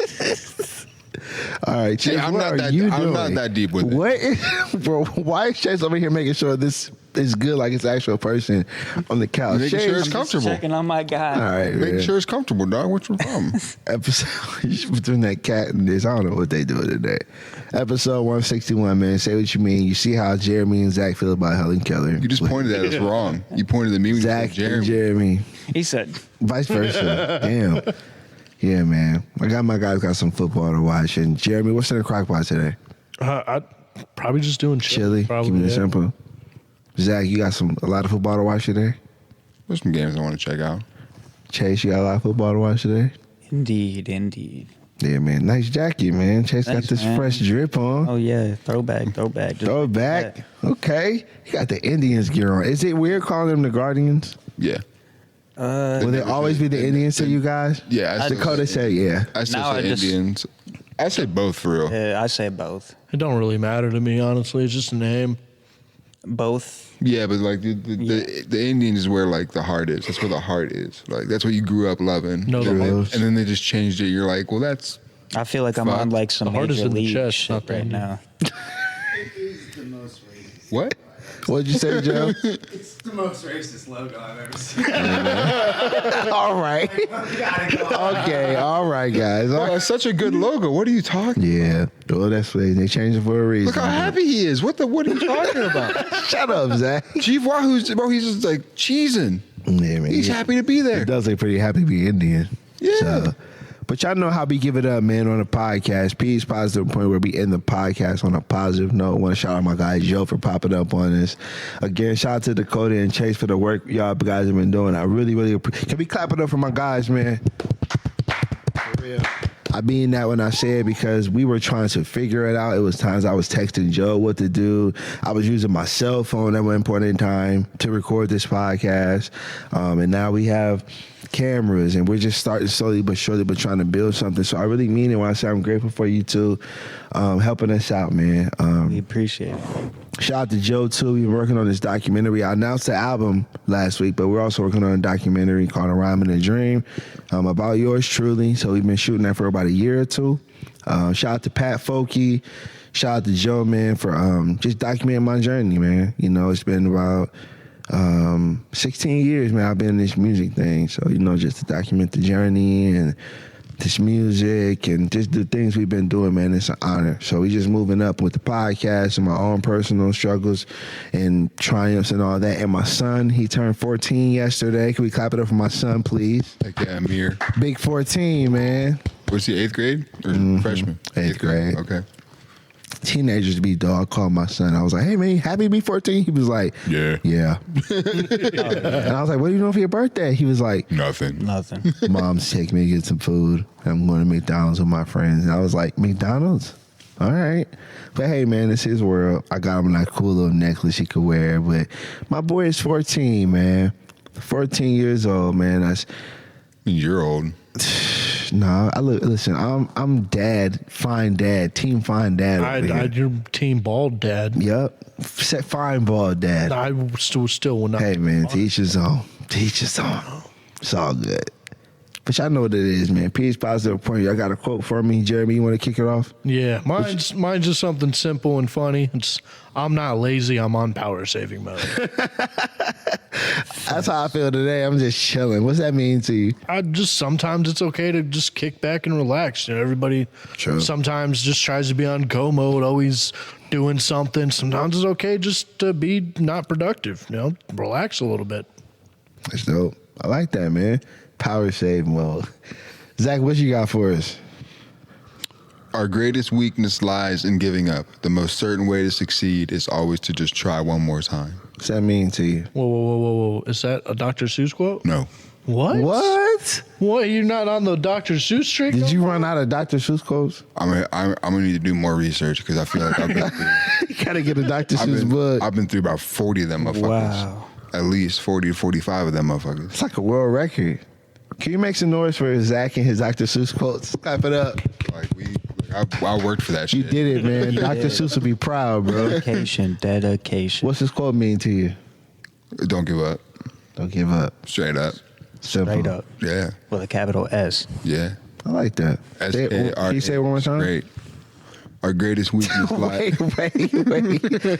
All right, Chase, I'm what not are that- you I'm doing? not that deep with it. What is, bro? Why is Chase over here making sure this is good, like it's an actual person on the couch? Making sure Chase, it's comfortable. Checking on my guy. all right, Making man. sure it's comfortable, dog. What's your problem? Episode between that cat and this, I don't know what they doing today. Episode 161, man. Say what you mean. You see how Jeremy and Zach feel about Helen Keller. You just pointed at us wrong. You pointed at me when you said Zach and Jeremy. Jeremy. He said, Vice versa. Damn. Yeah, man. My guys got some football to watch. And Jeremy, what's in the crock pot today? I'd probably just doing Chili. Probably, Keeping it yeah. simple. Zach, you got a lot of football to watch today? There's some games I want to check out. Chase, you got a lot of football to watch today? indeed. Yeah, man. Nice jacket, man. Chase Thanks, got this man. fresh drip on. Oh, yeah. Throwback. Just Throw it back. Okay. You got the Indians gear on. Is it weird calling them the Guardians? Yeah. Will they always be the Indians to you guys? Yeah. I still Dakota say- said, yeah. I still Now say I just- Indians. I say both for real. Yeah, I say both. It don't really matter to me, honestly. It's just a name. Both. Yeah, but like the Indians is where like the heart is. That's where the heart is. Like that's what you grew up loving. No, the and, heart- then they just changed it. You're like, well, that's I feel like I'm Fuck. on like some The heart is major in the league chest, shit not the right end. now. It's the most racist. what? What'd you say, Joe? It's the most racist logo I've ever seen. All right. Gotta go. Okay. All right, guys. Oh, it's such a good logo. What are you talking? Yeah. Well, that's what they changed it for a reason. Look how happy he is. What are you talking about? Shut up, Zach. Chief Wahoo's, bro, he's just like cheesing. Yeah, man. He's happy to be It there. does look pretty happy to be Indian. Yeah. But y'all know how we give it up, man, on the podcast. Peace, positive point where we end the podcast on a positive note. I want to shout out my guy Joe for popping up on this. Again, shout out to Dakota and Chase for the work y'all guys have been doing. I really appreciate. Can we clap it up for my guys, man? For real. I mean that when I say it because we were trying to figure it out. It was times I was texting Joe what to do. I was using my cell phone at one point in time to record this podcast. And now we have cameras and we're just starting slowly but surely but trying to build something. So I really mean it when I say I'm grateful for you two helping us out, man. We appreciate it. Shout out to Joe too. We've been working on this documentary. I announced the album last week, but we're also working on a documentary called A Rhyme and a Dream about yours truly. So we've been shooting that for about a year or two. Shout out to Pat Folke. Shout out to Joe, man, for just documenting my journey, man. You know, it's been about 16 years, man, I've been in this music thing. So, you know, just to document the journey and this music and just the things we've been doing, man, it's an honor. So we just moving up with the podcast and my own personal struggles and triumphs and all that. And my son, he turned 14 yesterday. Can we clap it up for my son, please? Like, yeah, Amir. Big 14, man. Was he 8th grade or freshman? 8th grade. Okay. teenagers to be, though. I called my son. I was like, hey, man, you happy to be 14? He was like, Yeah. Yeah. And I was like, what are you doing for your birthday? He was like, Nothing. Mom's taking me to get some food. I'm going to McDonald's with my friends. And I was like, McDonald's? All right. But hey, man, it's his world. I got him that cool little necklace he could wear. But my boy is 14, man. 14 years old, man. You're old. Nah, listen, I'm dad, fine dad, team fine dad. You're team bald dad. Yep. Set fine bald dad. I still will not. Hey, man, to each his own. To each his own. It's all good. But y'all know what it is, man. Peace, positive point. Y'all got a quote for me, Jeremy? You want to kick it off? Yeah, mine's just something simple and funny. I'm not lazy. I'm on power saving mode. That's how I feel today. I'm just chilling. What's that mean to you? Sometimes it's okay to just kick back and relax. You know, everybody sometimes just tries to be on go mode, always doing something. Sometimes it's okay just to be not productive. You know, relax a little bit. That's dope. I like that, man. Power save mode. Zach, what you got for us? Our greatest weakness lies in giving up. The most certain way to succeed is always to just try one more time. What's that mean to you? Whoa. Is that a Dr. Seuss quote? No. What? What? You're not on the Dr. Seuss streak? Did you run out of Dr. Seuss quotes? I'm gonna need to do more research because I feel like I've been through. You gotta get a Dr. Seuss book. I've been through about 40 of them motherfuckers. Wow. At least 40 to 45 of them motherfuckers. It's like a world record. Can you make some noise for Zach and his Dr. Seuss quotes? Clap it up. Like I worked for that shit. You did it, man. Dr. Seuss would be proud, bro. Dedication. What's his quote mean to you? Don't give up. Don't give up. Straight up. Simple. Straight up. Yeah. With a capital S. Yeah. I like that. Can you say it one more time? Great. Our greatest weakness lies. Wait.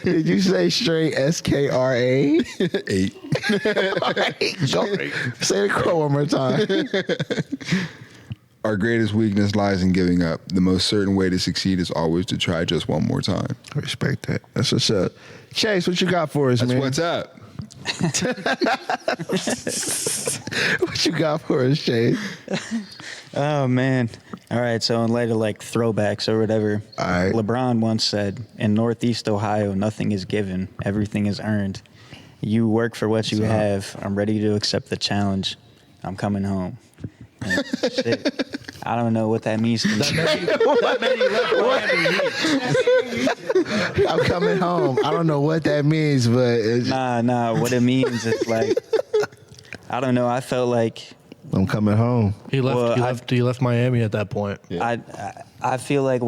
Did you say straight SKRA? 8. All right, go. Say the quote one more time. Our greatest weakness lies in giving up. The most certain way to succeed is always to try just one more time. I respect that. That's what's up. Chase, what you got for us, That's man? what's up. What you got for us, Chase? Oh, man. All right, so in later, like, throwbacks or whatever, All right. LeBron once said, in Northeast Ohio, nothing is given. Everything is earned. You work for what you have. I'm ready to accept the challenge. I'm coming home. And shit, I don't know what that means to me. I'm coming home. I don't know what that means, but it's, Nah. What it means is, like, I don't know. I felt like I'm coming home. He left Miami at that point. Yeah. I feel like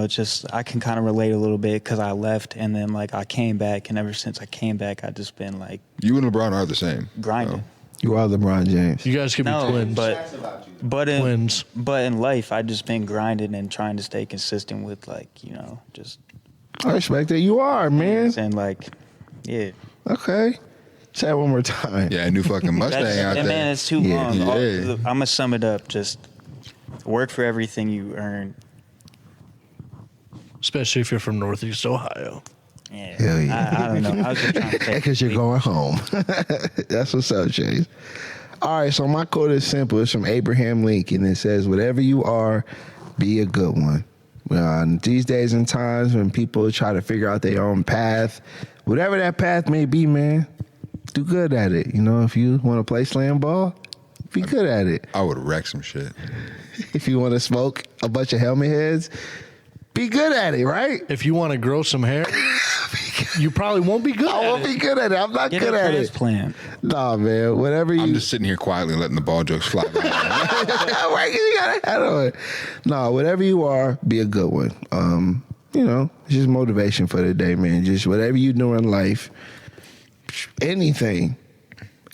just I can kind of relate a little bit because I left and then like I came back, and ever since I came back, I just been like You and LeBron are the same. grinding. You are LeBron James. You guys could be No, twins. but in Twins. but in life, I just been grinding and trying to stay consistent with just I respect that. You are, man. and like yeah. Okay. Say it one more time. Yeah, new fucking Mustang out there. Man, it's too Yeah. long. Yeah. I'm gonna sum it up. Just work for everything you earn. Especially if you're from Northeast Ohio. Yeah. Hell yeah. I don't know. I was just trying to take Because you're going home. That's what's up, Chase. All right, so my quote is simple. It's from Abraham Lincoln. It says, whatever you are, be a good one. These days and times when people try to figure out their own path, whatever that path may be, man, do good at it. You know, if you want to play Slamball, be good at it. I would wreck some shit. If you want to smoke a bunch of helmet heads, be good at it, right? If you want to grow some hair, you probably won't be good I at won't it. be good at it. I'm not Get good a at it. transplant. Nah, man. Whatever you. I'm just sitting here quietly letting the ball jokes fly by. Right, you got a hat on. No, whatever you are, be a good one. It's just motivation for the day, man. Just whatever you do in life, anything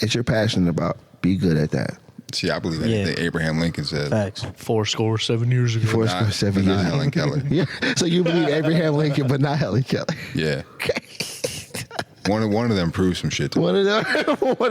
that you're passionate about, be good at that. See, I believe anything Abraham Lincoln said. Facts. 7 years ago. Four Not- 7 but years. not Helen Keller. Yeah. So you believe Abraham Lincoln, but not Helen Keller. Yeah. Okay. One of them proved some shit to me. One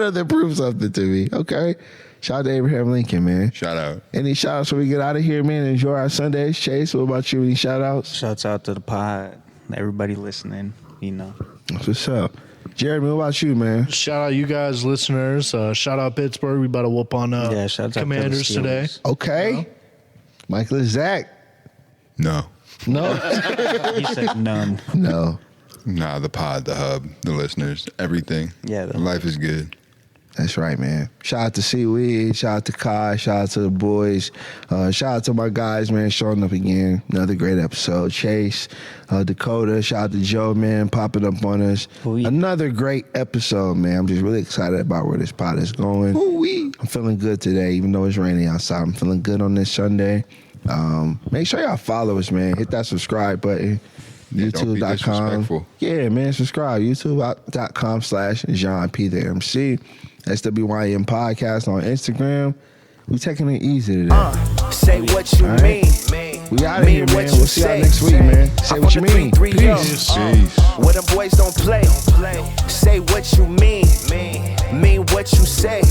of them prove something to me. Okay. Shout out to Abraham Lincoln, man. Shout out. Any shout outs before we get out of here, man? Enjoy our Sundays. Chase, what about you? Any shout outs? Shouts out to the pod. Everybody listening. That's what's up. Jeremy, what about you, man? Shout out you guys, listeners. Shout out Pittsburgh. We about to whoop on Shouts out to the Commanders today. Steelers. Okay. Michael and Zach. No. No. He said none. No. Nah, the pod, the hub, the listeners, everything. Yeah, Life is good. That's right, man. Shout out to Seaweed, shout out to Kai, shout out to the boys, shout out to my guys, man, showing up again. Another great episode. Chase, Dakota, shout out to Joe, man, popping up on us. Ooh-wee. Another great episode, man. I'm just really excited about where this pod is going. Ooh-wee. I'm feeling good today, even though it's raining outside. I'm feeling good on this Sunday. Make sure y'all follow us, man. Hit that subscribe button. Yeah, don't be YouTube.com. disrespectful. Yeah, man, subscribe. YouTube.com/Jean P. the MC. SWYM Podcast on Instagram. We taking it easy today. Say what you All right. mean. We out of here, man. We'll see y'all next week, man. Say what you mean. Peace. Where them boys don't play. Say what you mean. Mean what you say.